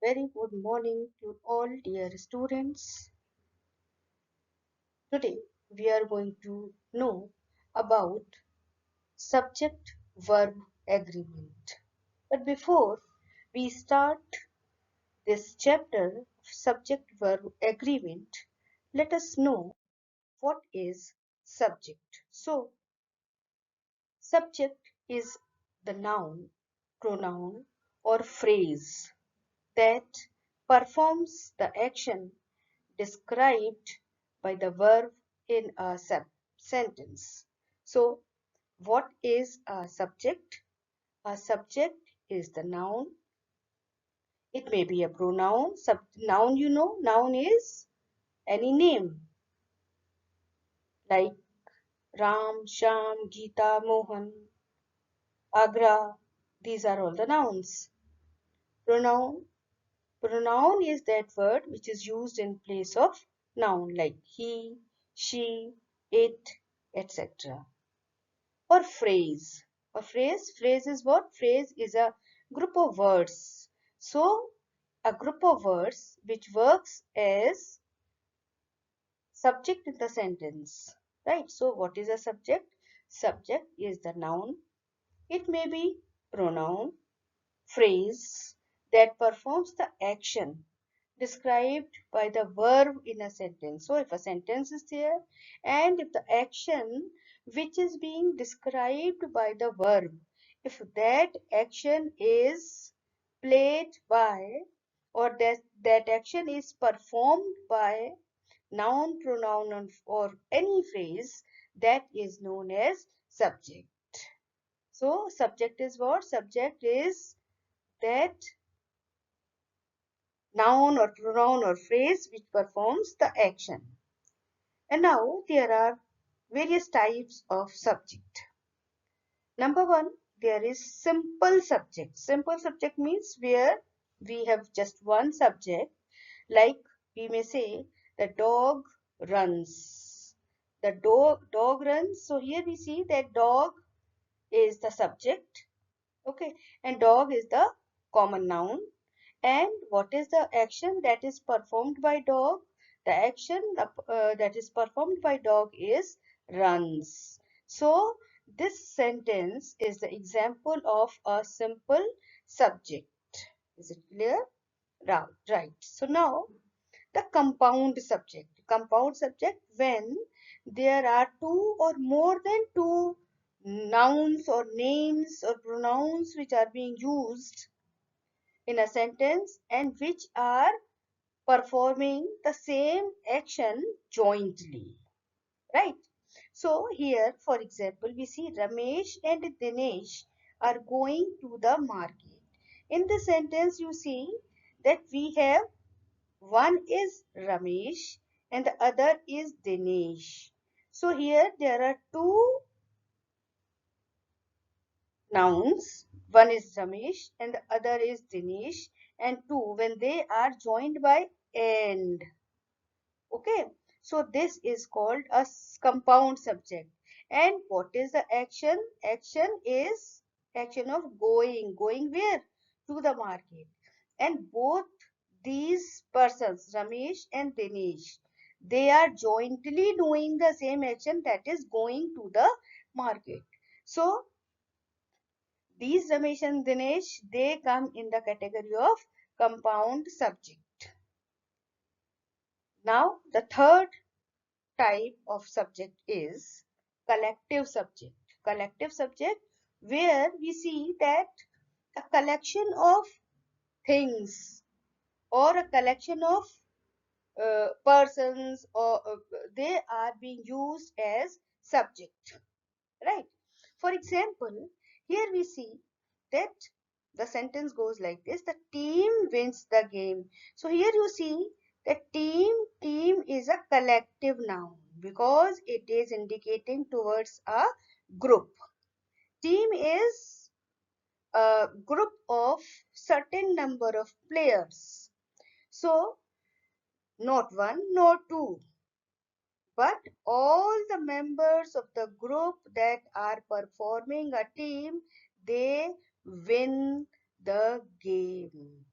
very good morning to all dear students. Today we are going to know about subject verb agreement. But before we start this chapter of subject verb agreement, let us know what is subject. So, subject is the noun, pronoun, or phrase that performs the action described by the verb in a sentence. So, what is a subject? A subject is the noun. It may be a pronoun. Noun, noun is any name like Ram, Sham, Geeta, Mohan, Agra. These are all the nouns. Pronoun. Pronoun is that word which is used in place of noun like he, she, it, etc. Or phrase. Or phrase is what? Phrase is a group of words. So, a group of words which works as subject in the sentence. Right? So, what is a subject? Subject is the noun. It may be pronoun, phrase that performs the action described by the verb in a sentence. So if a sentence is there and if the action which is being described by the verb, if that action is played by or that action is performed by noun, pronoun or any phrase, that is known as subject. So subject is what? Subject is that noun or pronoun or phrase which performs the action. And now there are various types of subject. Number one, there is simple subject. Simple subject means where we have just one subject, like we may say the dog runs. The dog runs. So here we see that dog is the subject. Okay, and dog is the common noun. And what is the action that is performed by dog? The action that is performed by dog is runs. So, this sentence is the example of a simple subject. Is it clear? Right. So, now the compound subject. Compound subject when there are two or more than two nouns or names or pronouns which are being used in a sentence and which are performing the same action jointly, right? So here, for example, we see Ramesh and Dinesh are going to the market. In this sentence, you see that we have one is Ramesh and the other is Dinesh. So here there are two nouns. One is Ramesh and the other is Dinesh. And two, when they are joined by and. Okay, so this is called a compound subject. And what is the action? Action is action of going. Going where? To the market. And both these persons, Ramesh and Dinesh, they are jointly doing the same action, that is going to the market. So these Ramesh and Dinesh, they come in the category of compound subject. Now the third type of subject is collective subject. Collective subject where we see that a collection of things or a collection of persons or they are being used as subject, right? For example, here we see that the sentence goes like this: the team wins the game. So here you see that team is a collective noun because it is indicating towards a group. Team is a group of certain number of players. So not one, not two, but all the members of the group that are performing a team, they win the game.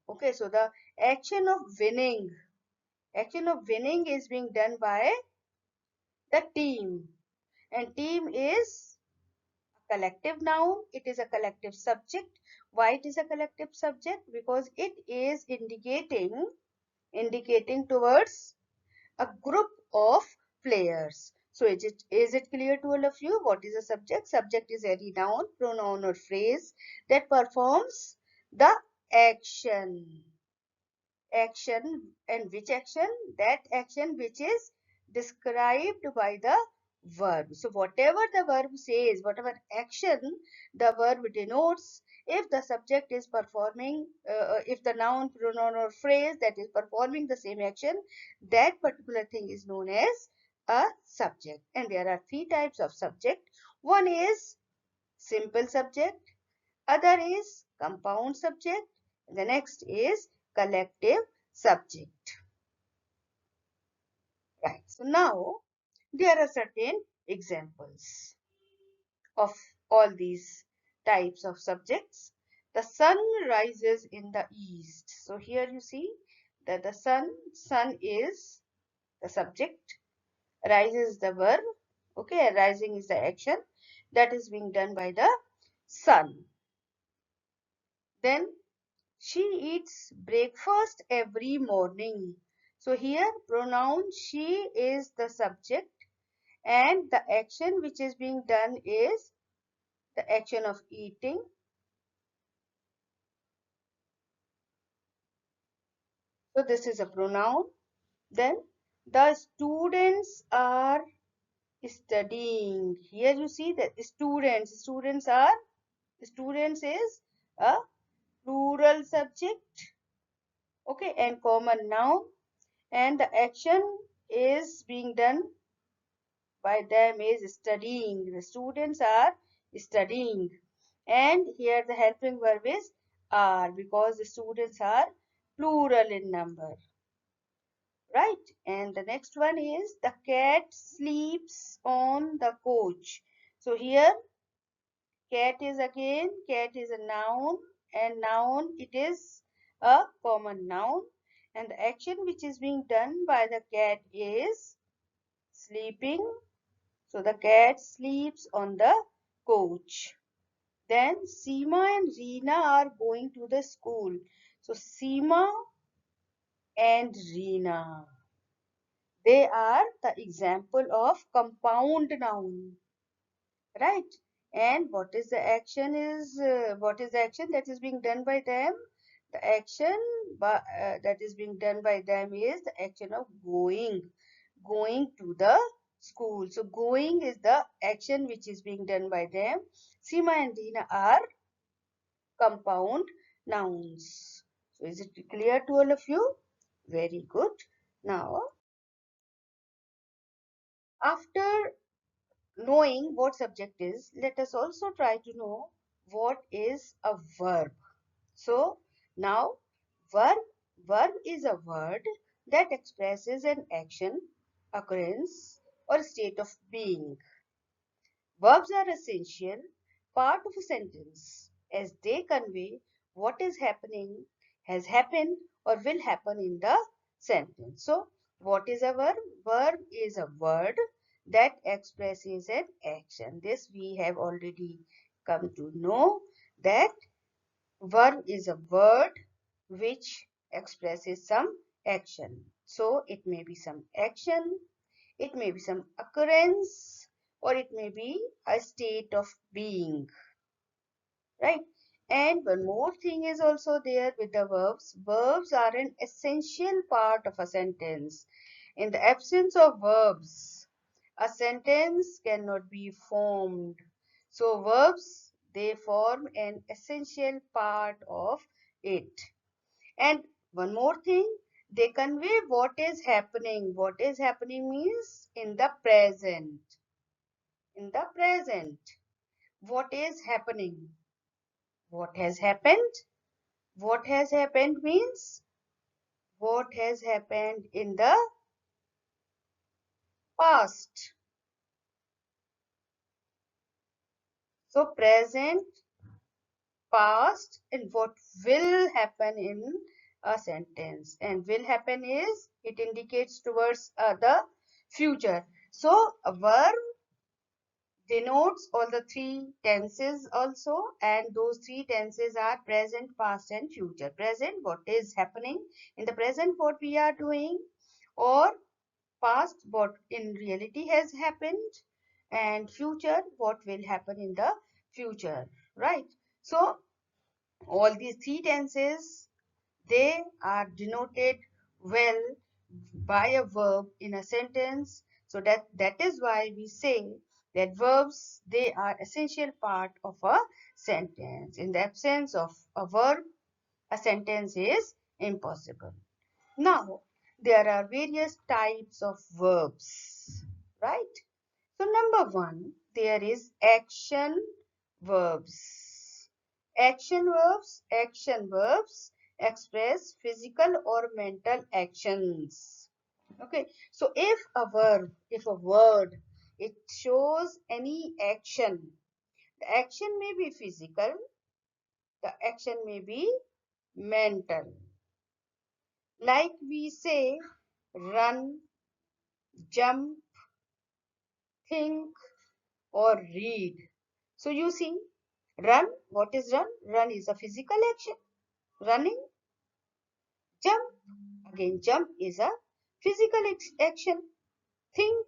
Okay, so the action of winning is being done by the team. And team is a collective noun. It is a collective subject. Why it is a collective subject? Because it is indicating towards a group of players. So is it clear to all of you? What is a subject? Subject is any noun, pronoun or phrase that performs the action. Action, and which action? That action which is described by the verb. So whatever the verb says, whatever action the verb denotes, if the subject is performing, if the noun, pronoun or phrase that is performing the same action, that particular thing is known as a subject. And there are three types of subject. One is simple subject, other is compound subject, the next is collective subject. Right. So now there are certain examples of all these types of subjects. The sun rises in the east. So here you see that the sun is the subject, rises is the verb. Okay, rising is the action that is being done by the sun. Then she eats breakfast every morning. So here pronoun she is the subject and the action which is being done is the action of eating. So this is a pronoun. Then the students are studying. Here you see that students is a plural subject. Okay, and common noun, and the action is being done by them is studying. The students are studying. And here the helping verb is are, because the students are plural in number. Right? And the next one is the cat sleeps on the couch. So here cat is a noun, and noun it is a common noun, and the action which is being done by the cat is sleeping. So the cat sleeps on the couch. Then Seema and Reena are going to the school. So Seema and Reena, they are the example of compound noun, right? And what is the action that is being done by them? The action that is being done by them is the action of going to the school. So going is the action which is being done by them. Seema and Reena are compound nouns. So is it clear to all of you? Very good. Now, after knowing what subject is, let us also try to know what is a verb. So now verb is a word that expresses an action, occurrence, or state of being. Verbs are essential part of a sentence as they convey what is happening, has happened, or will happen in the sentence. So, what is a verb? Verb is a word that expresses an action. This we have already come to know, that verb is a word which expresses some action. So, it may be some action, it may be some occurrence, or it may be a state of being, right? And one more thing is also there with the verbs. Verbs are an essential part of a sentence. In the absence of verbs, a sentence cannot be formed. So verbs, they form an essential part of it. And one more thing, they convey what is happening. What is happening means in the present. In the present, what is happening? What has happened? What has happened means what has happened in the past. So present, past, and what will happen in a sentence. And will happen is it indicates towards the future. So a verb denotes all the three tenses also, and those three tenses are present, past, and future. Present, what is happening in the present, what we are doing, or past, what in reality has happened, and future, what will happen in the future, right? So all these three tenses, they are denoted well by a verb in a sentence. So that is why we say that verbs, they are essential part of a sentence. In the absence of a verb, a sentence is impossible. Now, there are various types of verbs, right? So number one, there is action verbs. Action verbs express physical or mental actions. Okay, so if a word, it shows any action, the action may be physical, the action may be mental. Like we say, run, jump, think, or read. So you see, run, what is run? Run is a physical action. Running, jump, again jump is a physical action. Think,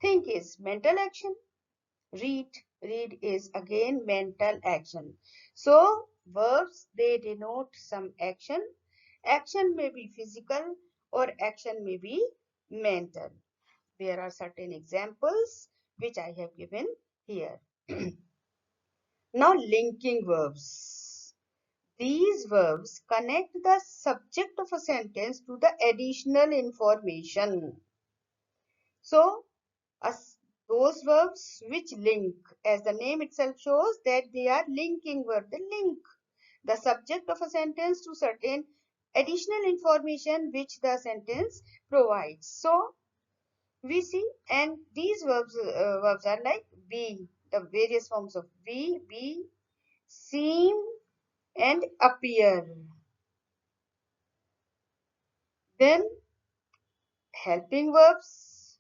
think is mental action. Read, read is again mental action. So verbs, they denote some action. Action may be physical or action may be mental. There are certain examples which I have given here. Now linking verbs. These verbs connect the subject of a sentence to the additional information. So, those verbs which link, as the name itself shows that they are linking verbs. They link the subject of a sentence to certain additional information which the sentence provides. So, we see, and these verbs are like be, the various forms of be, seem, and appear. Then helping verbs.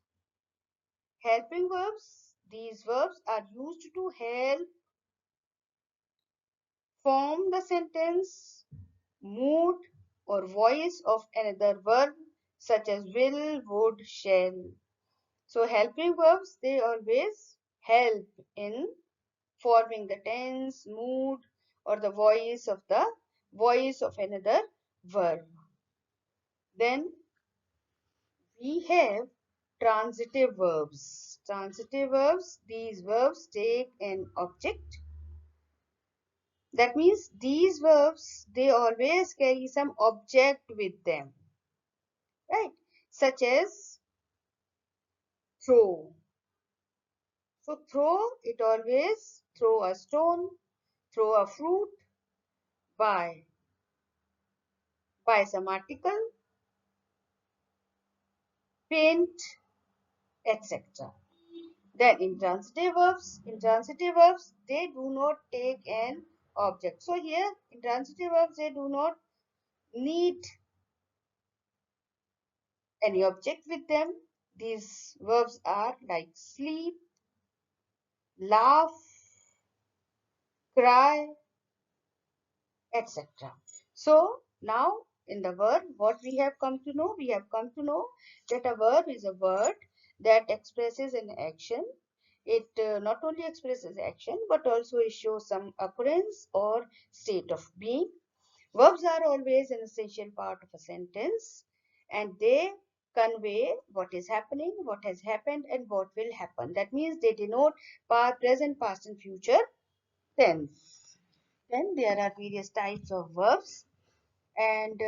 Helping verbs. These verbs are used to help form the sentence, mood, or voice of another verb, such as will, would, shall. So helping verbs, they always help in forming the tense, mood, or the voice of another verb. Then we have transitive verbs. Transitive verbs, these verbs take an object. That means these verbs, they always carry some object with them, right? Such as throw. So throw, it always throw a stone, throw a fruit, buy, buy some article, paint, etc. Then intransitive verbs, they do not take an object. So here, intransitive verbs, they do not need any object with them. These verbs are like sleep, laugh, cry, etc. So now in the verb, what we have come to know? We have come to know that a verb is a word that expresses an action. It not only expresses action but also it shows some occurrence or state of being. Verbs are always an essential part of a sentence and they convey what is happening, what has happened, and what will happen. That means they denote present, past, and future tense. Then there are various types of verbs, and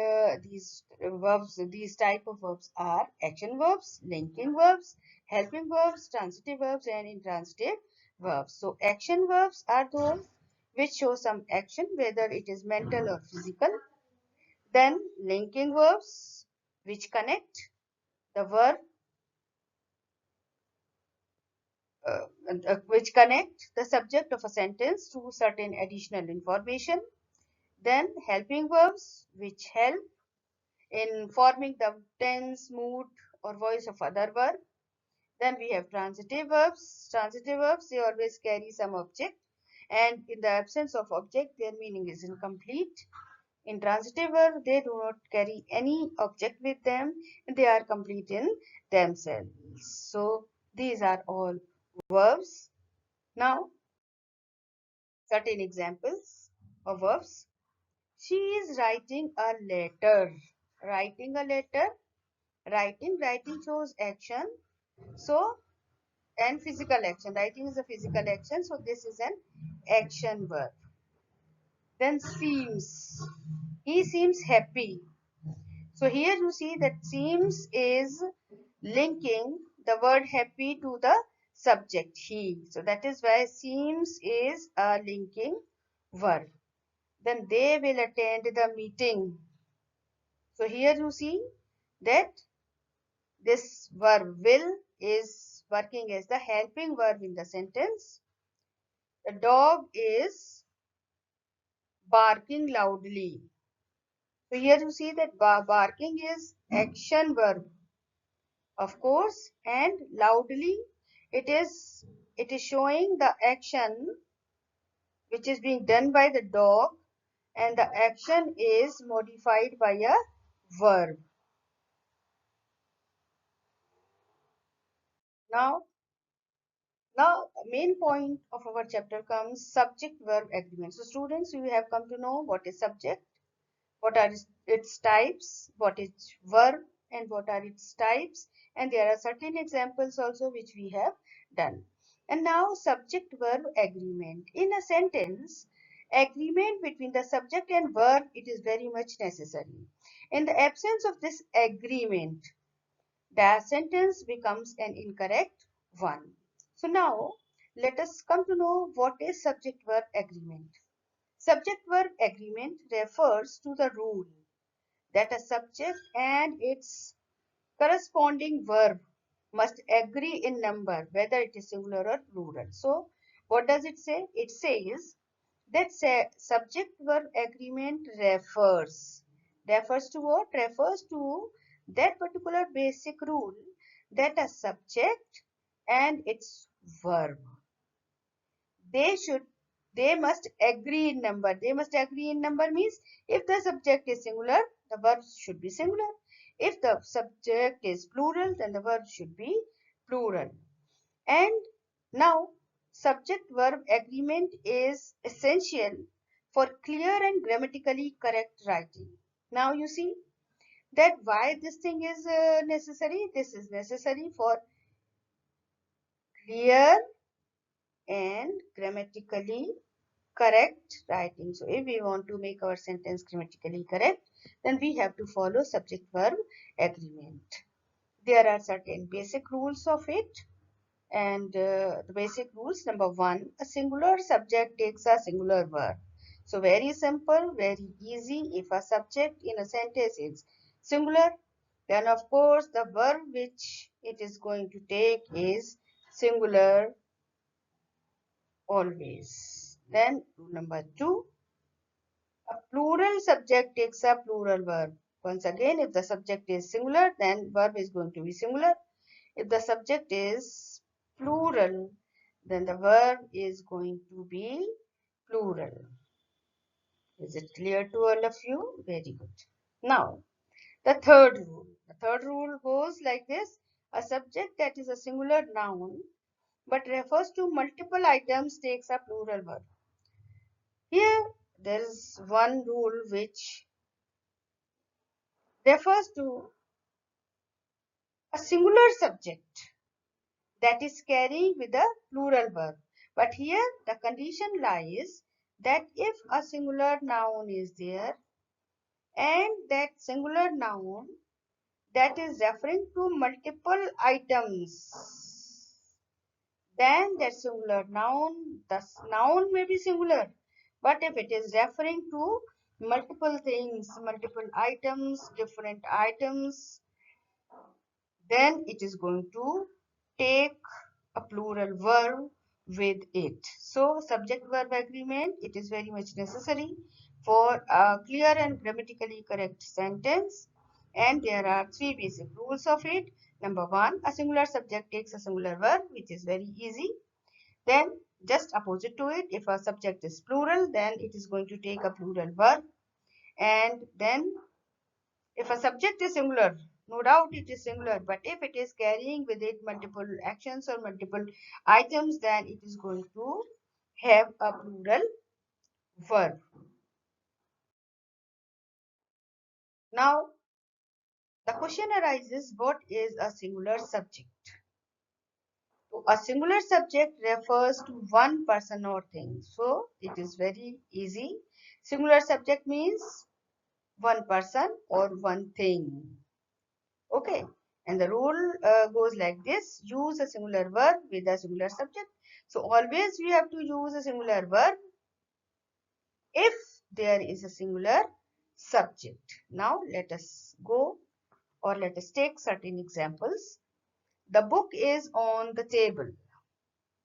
these type of verbs are action verbs, linking verbs, helping verbs, transitive verbs, and intransitive verbs. So action verbs are those which show some action, whether it is mental or physical. Then linking verbs which connect the verb which connect the subject of a sentence to certain additional information. Then helping verbs, which help in forming the tense, mood, or voice of other verb. Then we have transitive verbs. Transitive verbs, they always carry some object, and in the absence of object, their meaning is incomplete. In transitive verb, they do not carry any object with them, and they are complete in themselves. So these are all verbs. Now, certain examples of verbs. She is writing a letter. Writing a letter. Writing shows action. So, and physical action. Writing is a physical action. So, this is an action verb. Then seems. He seems happy. So, here you see that seems is linking the word happy to the subject he. So, that is why seems is a linking verb. Then they will attend the meeting. So here you see that this verb will is working as the helping verb in the sentence. The dog is barking loudly. So here you see that barking is action verb, of course, and loudly it is showing the action which is being done by the dog, and the action is modified by a verb. Now main point of our chapter comes subject-verb agreement. So students, you have come to know what is subject, what are its types, what is verb, and what are its types. And there are certain examples also which we have done. And now subject-verb agreement. In a sentence, agreement between the subject and verb, it is very much necessary. In the absence of this agreement, the sentence becomes an incorrect one. So now let us come to know what is subject verb agreement. Subject verb agreement refers to the rule that a subject and its corresponding verb must agree in number, whether it is singular or plural. So what does it say? It says that subject verb agreement refers to what? Refers to that particular basic rule that a subject and its verb, they should they must agree in number. They must agree in number means if the subject is singular, the verb should be singular. If the subject is plural, then the verb should be plural. And now subject verb agreement is essential for clear and grammatically correct writing. Now you see that why this thing is necessary. This is necessary for clear and grammatically correct writing. So if we want to make our sentence grammatically correct, then we have to follow subject verb agreement. There are certain basic rules of it. And the basic rules, number one, a singular subject takes a singular verb. So very simple, very easy. If a subject in a sentence is singular, then of course the verb which it is going to take is singular always. Then number two, a plural subject takes a plural verb. Once again, if the subject is singular, then verb is going to be singular. If the subject is plural, then the verb is going to be plural. Is it clear to all of you? Very good. Now, the third rule. The third rule goes like this. A subject that is a singular noun but refers to multiple items takes a plural verb. Here, there is one rule which refers to a singular subject that is carrying with a plural verb. But here the condition lies that if a singular noun is there and that singular noun that is referring to multiple items, then that singular noun, the noun may be singular. But if it is referring to multiple things, multiple items, different items, then it is going to take a plural verb with it. So subject-verb agreement, it is very much necessary for a clear and grammatically correct sentence. And there are three basic rules of it. Number one, a singular subject takes a singular verb, which is very easy. Then just opposite to it, if a subject is plural, then it is going to take a plural verb. And then if a subject is singular, no doubt it is singular, but if it is carrying with it multiple actions or multiple items, then it is going to have a plural verb. Now, the question arises, what is a singular subject? So, a singular subject refers to one person or thing. So, it is very easy. Singular subject means one person or one thing. Okay, and the rule goes like this: use a singular verb with a singular subject. So always we have to use a singular verb if there is a singular subject. Now let us go, or let us take certain examples. The book is on the table.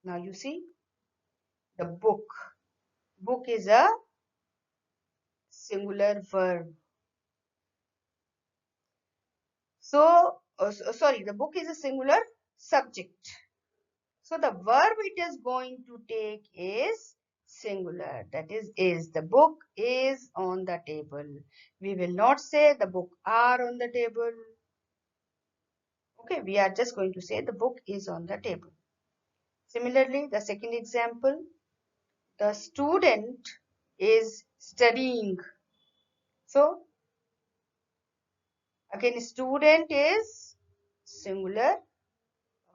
Now you see, the book. Book is a singular verb. So, sorry, the book is a singular subject. So the verb it is going to take is singular. That is. The book is on the table. We will not say the book are on the table. Okay, we are just going to say the book is on the table. Similarly, the second example, the student is studying. So again, student is singular.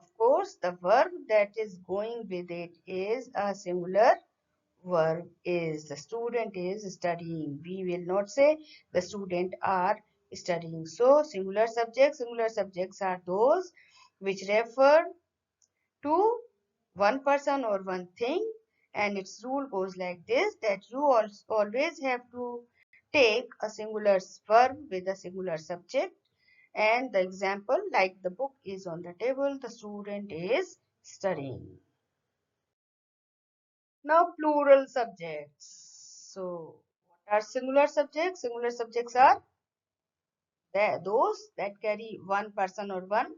Of course, the verb that is going with it is a singular verb is. The student is studying. We will not say the student are studying. So singular subjects are those which refer to one person or one thing, and its rule goes like this, that you always have to take a singular verb with a singular subject. And the example, like the book is on the table, the student is studying. Now, plural subjects. So, what are singular subjects? Singular subjects are those that carry one person or one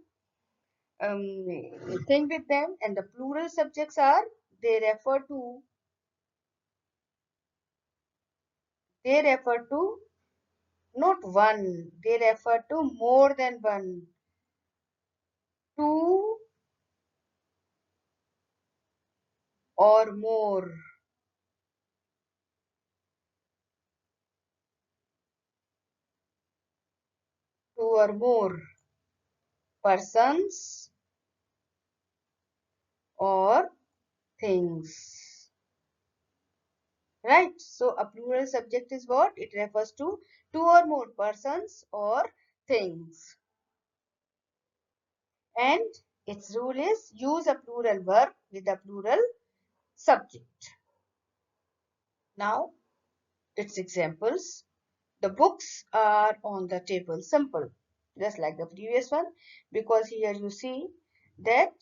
thing with them, and the plural subjects are they refer to they refer to not one, they refer to more than one, two or more, two or more persons or things. Right? So a plural subject is what? It refers to two or more persons or things. And its rule is use a plural verb with a plural subject. Now, its examples. The books are on the table. Simple. Just like the previous one. Because here you see that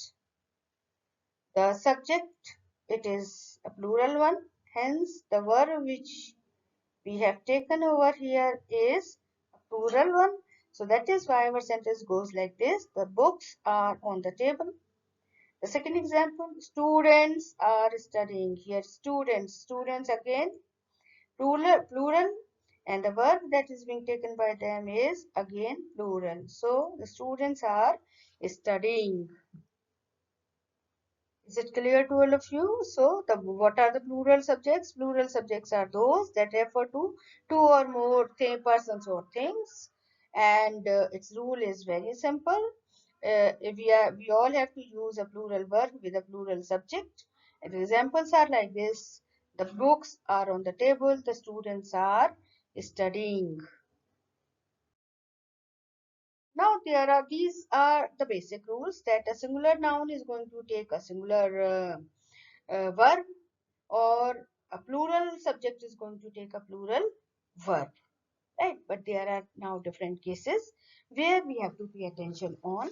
the subject, it is a plural one. Hence, the verb which we have taken over here is a plural one. So that is why our sentence goes like this. The books are on the table. The second example, students are studying. Here students again, plural, and the verb that is being taken by them is again plural. So the students are studying. Is it clear to all of you? So, what are the plural subjects? Plural subjects are those that refer to two or more persons or things. And its rule is very simple. We all have to use a plural verb with a plural subject. And the examples are like this. The books are on the table. The students are studying. Now, these are the basic rules that a singular noun is going to take a singular verb, or a plural subject is going to take a plural verb, right? But there are now different cases where we have to pay attention on.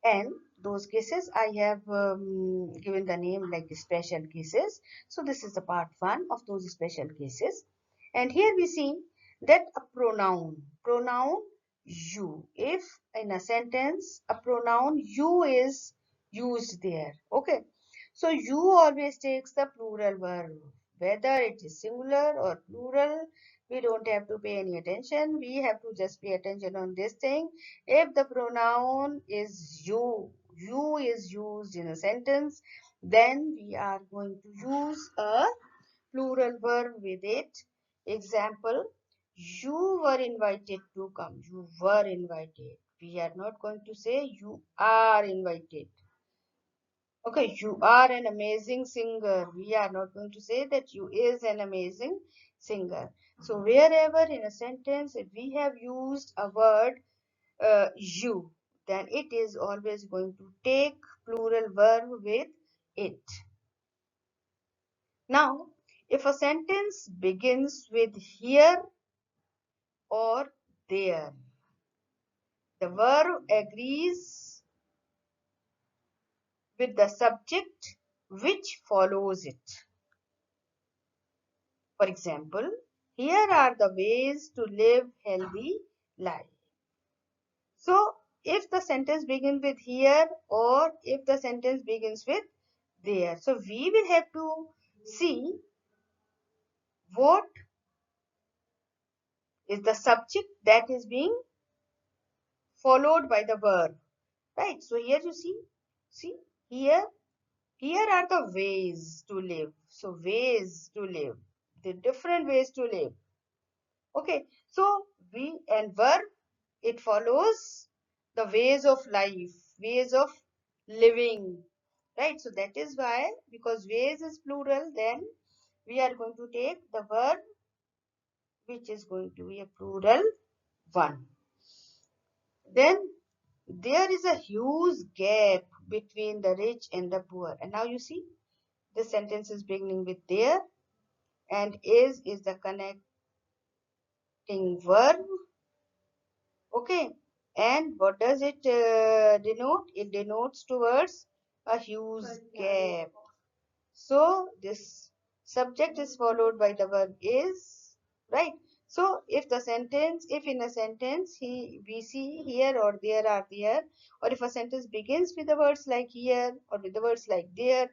And those cases I have given the name like special cases. So this is the part 1 of those special cases. And here we see that a pronoun you, if in a sentence a pronoun you is used there, okay, so you always takes the plural verb, whether it is singular or plural. We don't have to pay any attention, we have to just pay attention on this thing. If the pronoun is you is used in a sentence, then we are going to use a plural verb with it. Example, you were invited to come. You were invited. We are not going to say you are invited. Okay, you are an amazing singer. We are not going to say that you is an amazing singer. So wherever in a sentence if we have used a word you, then it is always going to take plural verb with it. Now, if a sentence begins with here or there, the verb agrees with the subject which follows it. For example, here are the ways to live healthy life. So, if the sentence begins with here or if the sentence begins with there, so we will have to see what is the subject that is being followed by the verb, right? So here you see here, here are the ways to live. So ways to live, the different ways to live. Okay, so we and verb, it follows the ways of life, ways of living, right? So that is why, because ways is plural, then we are going to take the verb which is going to be a plural one. Then there is a huge gap between the rich and the poor. And now you see, the sentence is beginning with there and is the connecting verb. Okay. And what does it denote? It denotes towards a huge gap. So this subject is followed by the verb is, right? So if the sentence, if in a sentence we see here or there are there, or if a sentence begins with the words like here or with the words like there,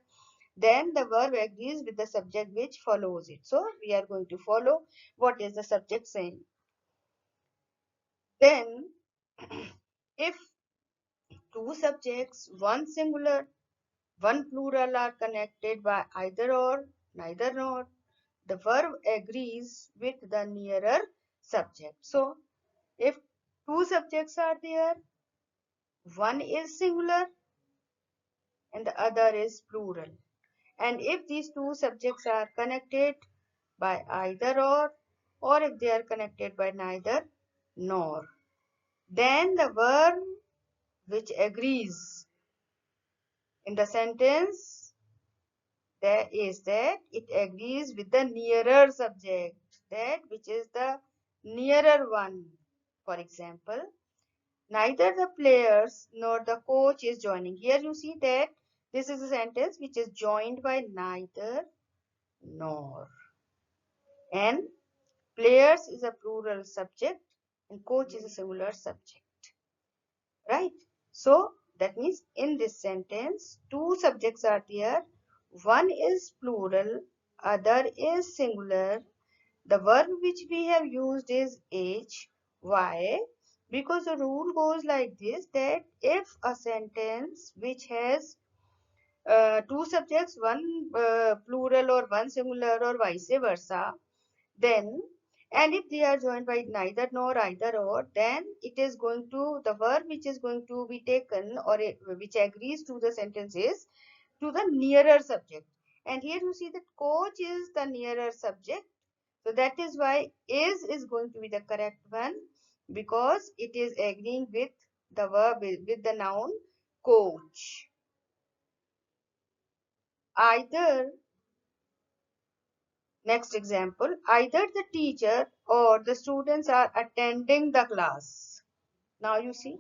then the verb agrees with the subject which follows it. So we are going to follow what is the subject saying. Then if two subjects, one singular, one plural are connected by either or, neither nor, the verb agrees with the nearer subject. So if two subjects are there, one is singular and the other is plural. And if these two subjects are connected by either or if they are connected by neither nor, then the verb which agrees in the sentence there is that it agrees with the nearer subject, that which is the nearer one. For example, neither the players nor the coach is joining. Here you see that this is a sentence which is joined by neither nor. And players is a plural subject and coach is a singular subject, right? So that means in this sentence, two subjects are there. One is plural, other is singular. The verb which we have used is H. Why? Because the rule goes like this, that if a sentence which has two subjects, one plural or one singular or vice versa, then and if they are joined by neither nor either or, then it is going to, the verb which is going to be taken or which agrees to the sentence is to the nearer subject. And here you see that coach is the nearer subject. So that is why is going to be the correct one, because it is agreeing with the verb, with the noun coach. Either, next example, either the teacher or the students are attending the class. Now you see,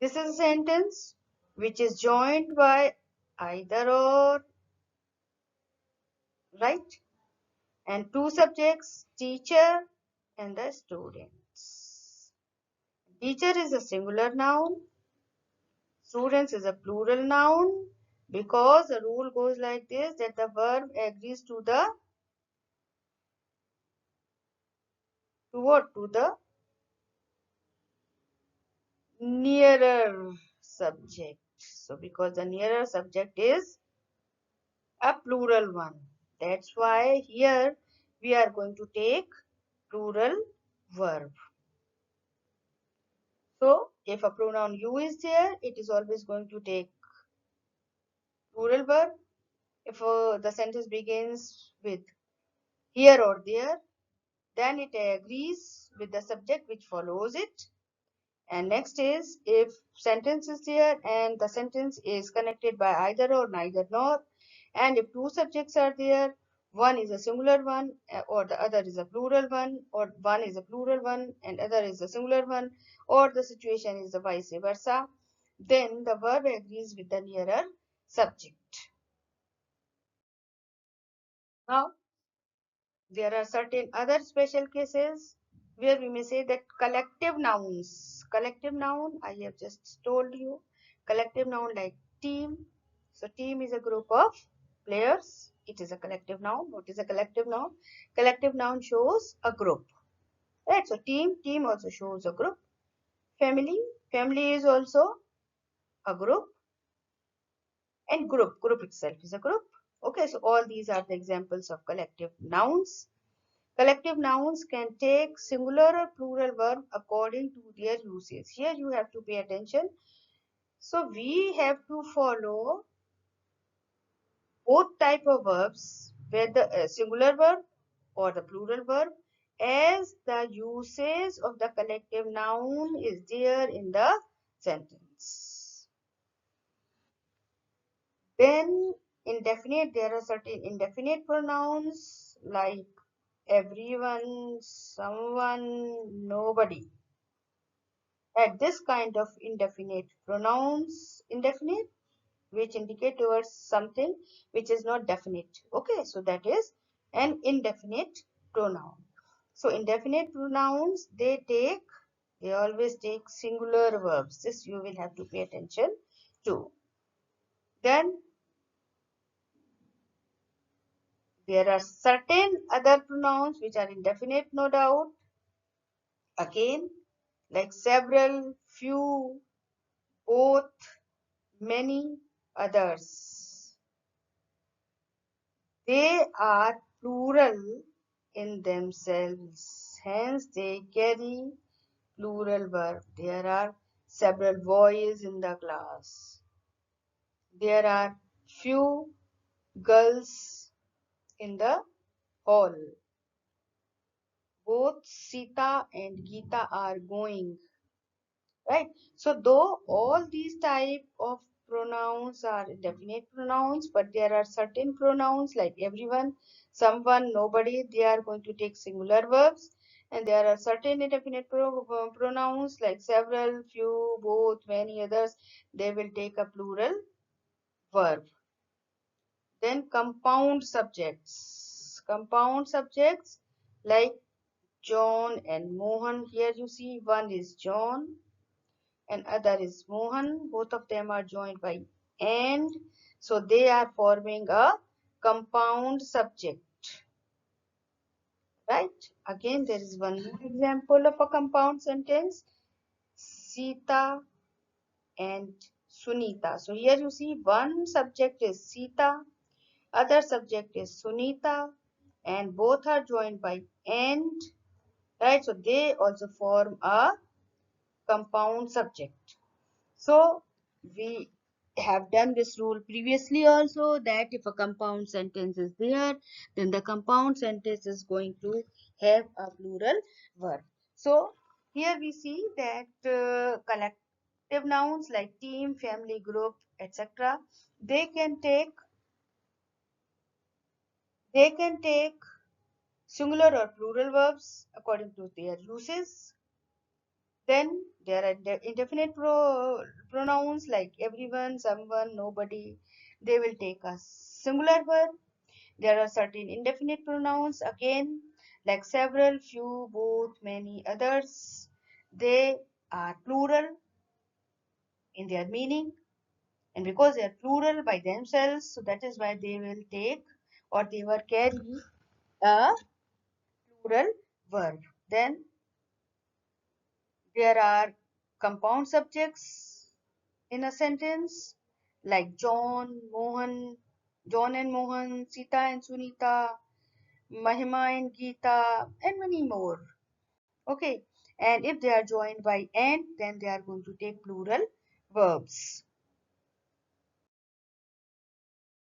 This is a sentence which is joined by either or, right? And two subjects, teacher and the students. Teacher is a singular noun. Students is a plural noun because the rule goes like this, that the verb agrees to what? To the nearer subject. So because the nearer subject is a plural one. That's why here we are going to take plural verb. So if a pronoun you is there, it is always going to take plural verb. If the sentence begins with here or there, then it agrees with the subject which follows it. And next is if sentence is there and the sentence is connected by either or, neither nor, and if two subjects are there, one is a singular one or the other is a plural one, or one is a plural one and other is a singular one, or the situation is the vice versa, then the verb agrees with the nearer subject. Now there are certain other special cases where we may say that collective nouns. Collective noun, I have just told you. Collective noun like team. So team is a group of players. It is a collective noun. What is a collective noun? Collective noun shows a group. Right? So team also shows a group. Family is also a group. And group itself is a group. Okay, so all these are the examples of collective nouns. Collective nouns can take singular or plural verb according to their uses. Here you have to pay attention. So we have to follow both type of verbs, whether a singular verb or the plural verb, as the usage of the collective noun is there in the sentence. Then indefinite, there are certain indefinite pronouns like everyone, someone, nobody. At this kind of indefinite pronouns, indefinite, which indicate towards something which is not definite. Okay, so that is an indefinite pronoun. So indefinite pronouns, they always take singular verbs. This you will have to pay attention to. Then there are certain other pronouns which are indefinite, no doubt. Again, like several, few, both, many, others. They are plural in themselves, hence they carry plural verb. There are several boys in the class. There are few girls in the hall. Both Sita and Geeta are going. Right? So though all these type of pronouns are definite pronouns, but there are certain pronouns like everyone, someone, nobody, they are going to take singular verbs. And there are certain indefinite pronouns like several, few, both, many others, they will take a plural verb. Then compound subjects. Compound subjects like John and Mohan. Here you see one is John and other is Mohan. Both of them are joined by and. So they are forming a compound subject. Right? Again, there is one more example of a compound sentence. Sita and Sunita. So here you see one subject is Sita, other subject is Sunita, and both are joined by and. Right? So they also form a compound subject. So we have done this rule previously also, that if a compound sentence is there, then the compound sentence is going to have a plural verb. So here we see that collective nouns like team, family, group, etc. They can take singular or plural verbs according to their uses. Then There are indefinite pronouns like everyone, someone, nobody. They will take a singular verb. There are certain indefinite pronouns again, like several, few, both, many, others. They are plural in their meaning, and because they are plural by themselves, so that is why they will take or they will carry a plural verb. Then there are compound subjects in a sentence like John and Mohan, Sita and Sunita, Mahima and Geeta, and many more. Okay, and if they are joined by and, then they are going to take plural verbs.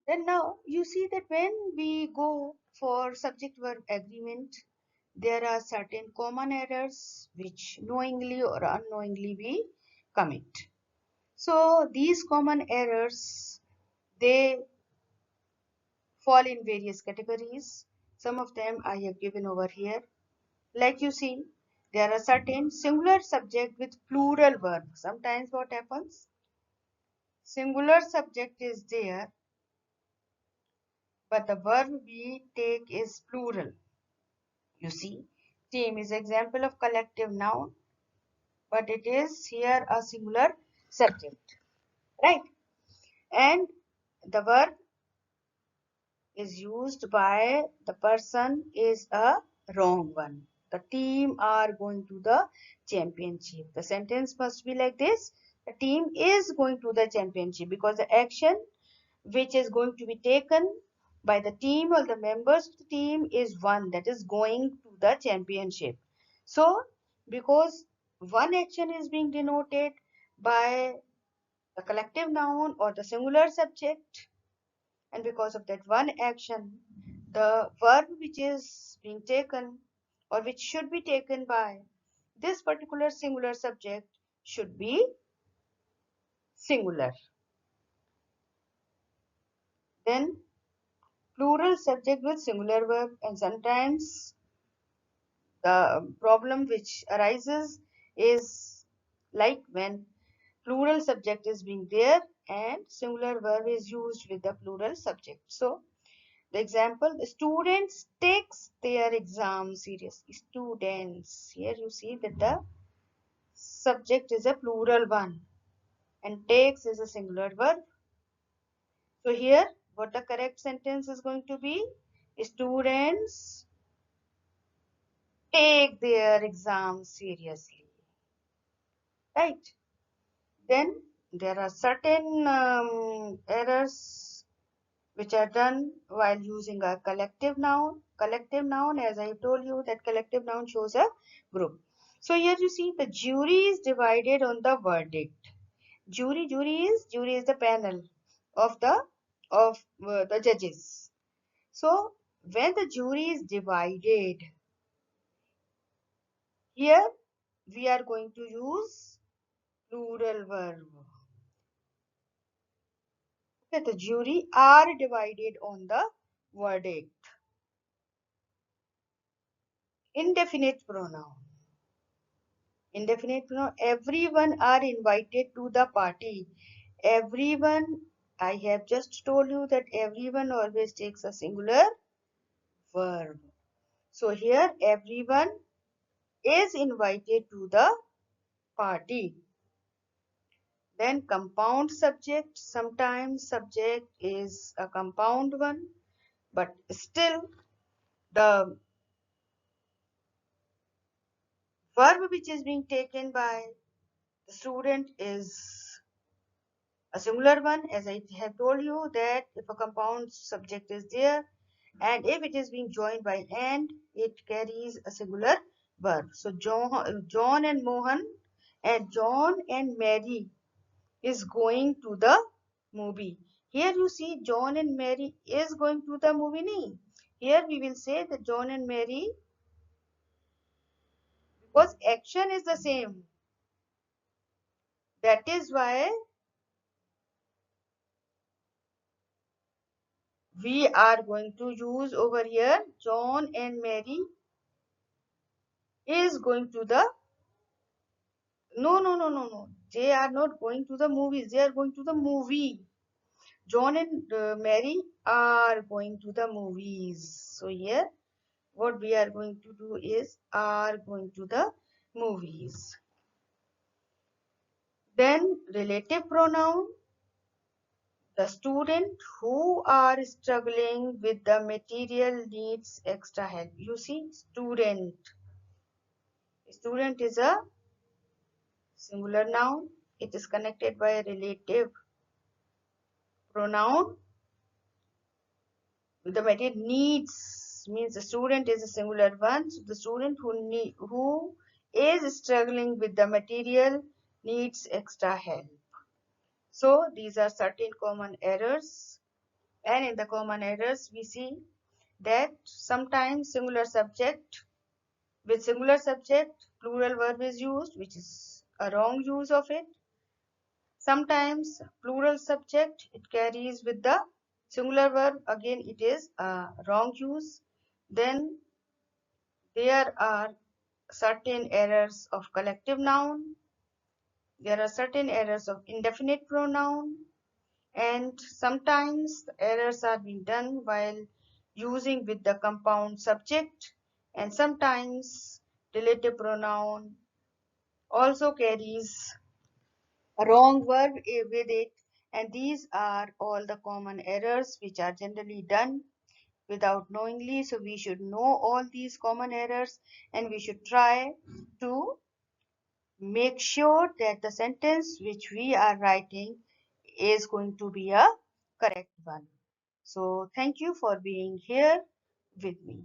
Then now you see that when we go for subject verb agreement, there are certain common errors which knowingly or unknowingly we commit. So these common errors, they fall in various categories. Some of them I have given over here. Like you see, there are certain singular subject with plural verb. Sometimes what happens? Singular subject is there, but the verb we take is plural. You see, team is example of collective noun, but it is here a singular subject, right? And the verb is used by the person is a wrong one. The team are going to the championship. The sentence must be like this. The team is going to the championship because the action which is going to be taken by the team or the members of the team is one that is going to the championship. So, because one action is being denoted by the collective noun or the singular subject, and because of that one action, the verb which is being taken or which should be taken by this particular singular subject should be singular. Then plural subject with singular verb, and sometimes the problem which arises is like when plural subject is being there and singular verb is used with the plural subject. So the example, the students takes their exam seriously. Students. Here you see that the subject is a plural one and takes is a singular verb. So here what the correct sentence is going to be? Students take their exam seriously. Right? Then there are certain errors which are done while using a collective noun. Collective noun, as I told you, that collective noun shows a group. So here you see the jury is divided on the verdict. Jury is the panel of the judges. So when the jury is divided, here we are going to use plural verb. Okay, the jury are divided on the verdict. Indefinite pronoun. Indefinite pronoun. Everyone are invited to the party. Everyone, I have just told you that everyone always takes a singular verb. So here everyone is invited to the party. Then compound subject. Sometimes subject is a compound one, but still the verb which is being taken by the student is a singular one, as I have told you that if a compound subject is there and if it is being joined by and, it carries a singular verb. So John and Mohan and John and Mary is going to the movie. Here you see John and Mary is going to the movie. Nahi. Here we will say that John and Mary, because action is the same. That is why we are going to use over here John and Mary is going to the No, no, no, no, no. They are not going to the movies. They are going to the movie. John and Mary are going to the movies. So here, what we are going to do is are going to the movies. Then relative pronoun, the student who are struggling with the material needs extra help. You see, student. Student is a singular noun. It is connected by a relative pronoun. The material needs means the student is a singular one. So the student who is struggling with the material needs extra help. So these are certain common errors, and in the common errors we see that sometimes singular subject, with singular subject plural verb is used, which is a wrong use of it. Sometimes plural subject it carries with the singular verb, again it is a wrong use. Then there are certain errors of collective noun, there are certain errors of indefinite pronoun, and sometimes the errors are being done while using with the compound subject, and sometimes relative pronoun also carries a wrong verb with it, and these are all the common errors which are generally done without knowingly. So we should know all these common errors, and we should try to make sure that the sentence which we are writing is going to be a correct one. So thank you for being here with me.